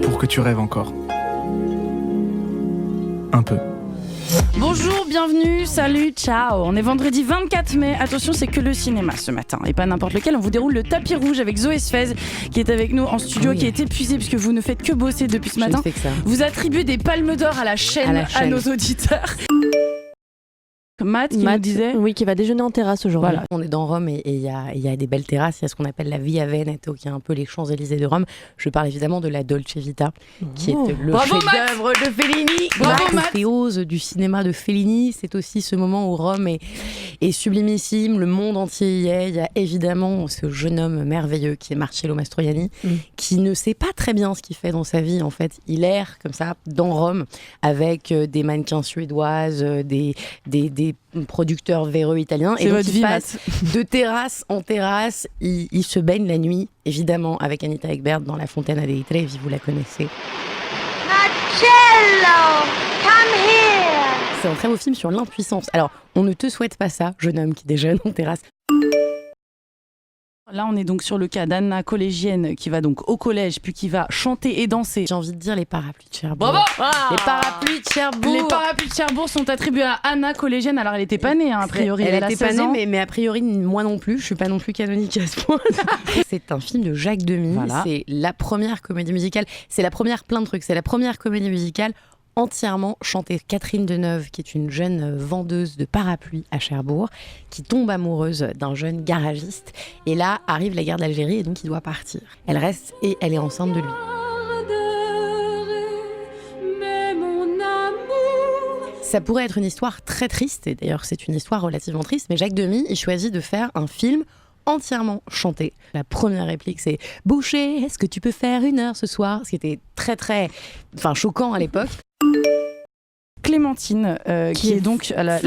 pour que tu rêves encore. Un peu. Bonjour, bienvenue, salut, ciao. On est vendredi 24 mai. Attention, c'est que le cinéma ce matin et pas n'importe lequel. On vous déroule le tapis rouge avec Zoé Sfez qui est avec nous en studio, qui est épuisée puisque vous ne faites que bosser depuis ce matin. Vous attribuez des palmes d'or à la chaîne à nos auditeurs. Matt nous disait qui va déjeuner en terrasse aujourd'hui. Voilà. On est dans Rome et il y a des belles terrasses. Il y a ce qu'on appelle la Via Veneto, qui est un peu les Champs-Élysées de Rome. Je parle évidemment de la Dolce Vita, qui est le chef-d'œuvre de Fellini. L'apothéose du cinéma de Fellini. C'est aussi ce moment où Rome est sublimissime. Le monde entier y est. Il y a évidemment ce jeune homme merveilleux qui est Marcello Mastroianni, qui ne sait pas très bien ce qu'il fait dans sa vie. En fait, il erre comme ça dans Rome avec des mannequins suédoises, des producteurs véreux italiens. C'est et donc votre il vie, passe de terrasse en terrasse. Il se baigne la nuit, évidemment, avec Anita Ekberg dans la Fontana dei Trevi, vous la connaissez. Marcello, come here. C'est un très beau film sur l'impuissance. Alors, on ne te souhaite pas ça, jeune homme qui déjeune en terrasse. Là, on est donc sur le cas d'Anna, collégienne, qui va donc au collège, puis qui va chanter et danser. J'ai envie de dire les parapluies de Cherbourg. Bravo. Les parapluies de Cherbourg. Les parapluies de Cherbourg sont attribués à Anna, collégienne. Alors, elle n'était pas née, a priori. Elle a était pas 16 ans. née, mais a priori, moi non plus. Je suis pas non plus canonique à ce point-là. C'est un film de Jacques Demy. Voilà. C'est la première comédie musicale. C'est la première plein de trucs. C'est la première comédie musicale entièrement chantée. Catherine Deneuve, qui est une jeune vendeuse de parapluies à Cherbourg, qui tombe amoureuse d'un jeune garagiste. Et là, arrive la guerre d'Algérie et donc il doit partir. Elle reste et elle est enceinte de lui. Ça pourrait être une histoire très triste, et d'ailleurs c'est une histoire relativement triste, mais Jacques Demy, il choisit de faire un film entièrement chanté. La première réplique, c'est « Boucher, est-ce que tu peux faire 1 heure ce soir ?» Ce qui était très choquant à l'époque. Clémentine, qui est donc la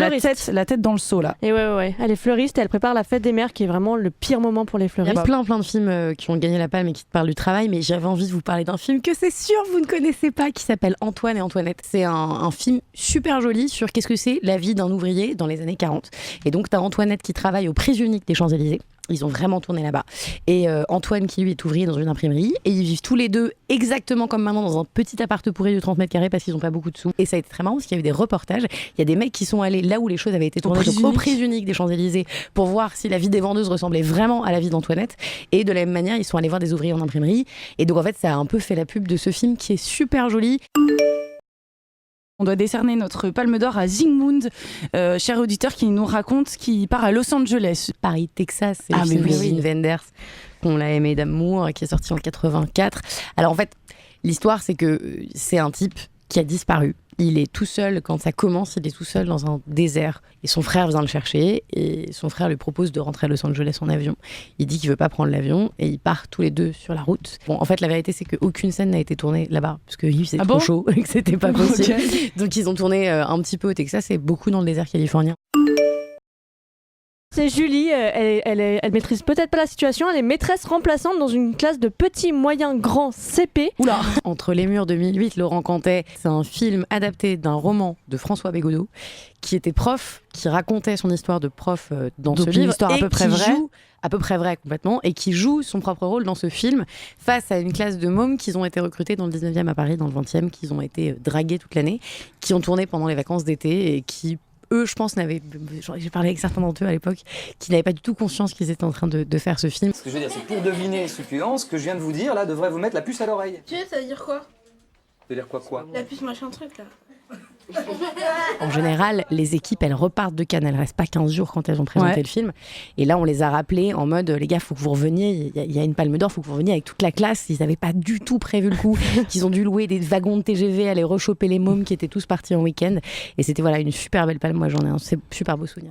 tête dans le seau, là. Et ouais. Elle est fleuriste et elle prépare la fête des mères, qui est vraiment le pire moment pour les Il y fleuristes. a plein de films qui ont gagné la palme et qui te parlent du travail, mais j'avais envie de vous parler d'un film que c'est sûr vous ne connaissez pas, qui s'appelle Antoine et Antoinette. C'est un film super joli sur qu'est-ce que c'est la vie d'un ouvrier dans les années 40. Et donc, tu as Antoinette qui travaille aux prises uniques des Champs-Élysées. Ils ont vraiment tourné là-bas. Et Antoine, qui lui est ouvrier dans une imprimerie. Et ils vivent tous les deux exactement comme maintenant dans un petit appart pourri de 30 mètres carrés parce qu'ils n'ont pas beaucoup de sous. Et ça a été très marrant parce qu'il y a eu des reportages. Il y a des mecs qui sont allés là où les choses avaient été tournées, aux prises uniques des Champs-Élysées, pour voir si la vie des vendeuses ressemblait vraiment à la vie d'Antoinette. Et de la même manière, ils sont allés voir des ouvriers en imprimerie. Et donc en fait, ça a un peu fait la pub de ce film qui est super joli. On doit décerner notre palme d'or à Zygmunt, cher auditeur, qui nous raconte qu'il part à Los Angeles. Paris, Texas, c'est le film de Wim Wenders, qu'on l'a aimé d'amour, qui est sorti en 84. Alors en fait, l'histoire, c'est que c'est un type qui a disparu. Il est tout seul, quand ça commence, il est tout seul dans un désert. Et son frère vient le chercher et son frère lui propose de rentrer à Los Angeles en avion. Il dit qu'il veut pas prendre l'avion et ils partent tous les deux sur la route. Bon, en fait, la vérité, c'est qu'aucune scène n'a été tournée là-bas parce qu'il faisait trop chaud et que c'était pas possible. Donc, ils ont tourné un petit peu au Texas et beaucoup dans le désert californien. C'est Julie, elle maîtrise peut-être pas la situation, elle est maîtresse remplaçante dans une classe de petits, moyens, grands CP. Oula. Entre les murs de 2008, Laurent Cantet, c'est un film adapté d'un roman de François Bégodeau, qui était prof, qui racontait son histoire de prof dans ce livre. Une histoire à peu près vraie. À peu près vrai complètement, et qui joue son propre rôle dans ce film face à une classe de mômes qui ont été recrutés dans le 19e à Paris, dans le 20e, qui ont été dragués toute l'année, qui ont tourné pendant les vacances d'été et qui... Eux, je pense, j'ai parlé avec certains d'entre eux à l'époque, qui n'avaient pas du tout conscience qu'ils étaient en train de faire ce film. Ce que je veux dire, c'est que pour deviner succulent, ce que je viens de vous dire, là, devrait vous mettre la puce à l'oreille. Tu sais, ça veut dire quoi? Ça veut dire quoi? La puce machin truc, là. En général, les équipes, elles repartent de Cannes, elles restent pas 15 jours quand elles ont présenté le film. Et là, on les a rappelés en mode, les gars, faut que vous reveniez, il y a une palme d'or, faut que vous reveniez avec toute la classe. Ils n'avaient pas du tout prévu le coup, qu'ils ont dû louer des wagons de TGV, aller rechoper les mômes qui étaient tous partis en week-end. Et c'était une super belle palme, moi j'en ai un super beau souvenir.